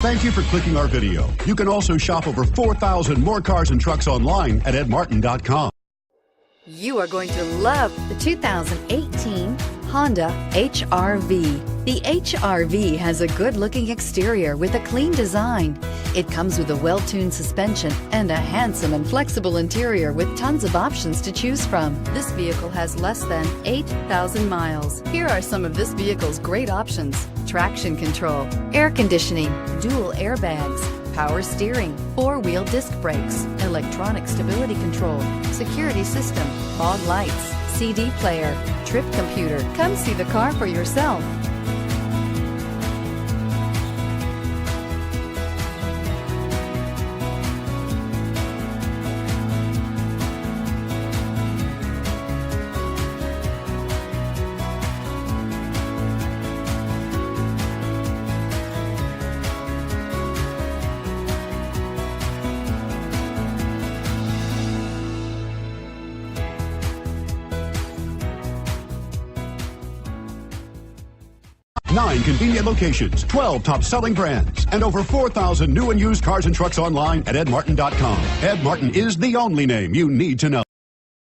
Thank you for clicking our video. You can also shop over 4,000 more cars and trucks online at edmartin.com. You are going to love the 2018 Honda HR-V. The HR-V has a good-looking exterior with a clean design. It comes with a well-tuned suspension and a handsome and flexible interior with tons of options to choose from. This vehicle has less than 8,000 miles. Here are some of this vehicle's great options: traction control, air conditioning, dual airbags, power steering, four-wheel disc brakes, electronic stability control, security system, fog lights, CD player, trip computer. Come see the car for yourself. Nine convenient locations, 12 top-selling brands, and over 4,000 new and used cars and trucks online at edmartin.com. Ed Martin is the only name you need to know.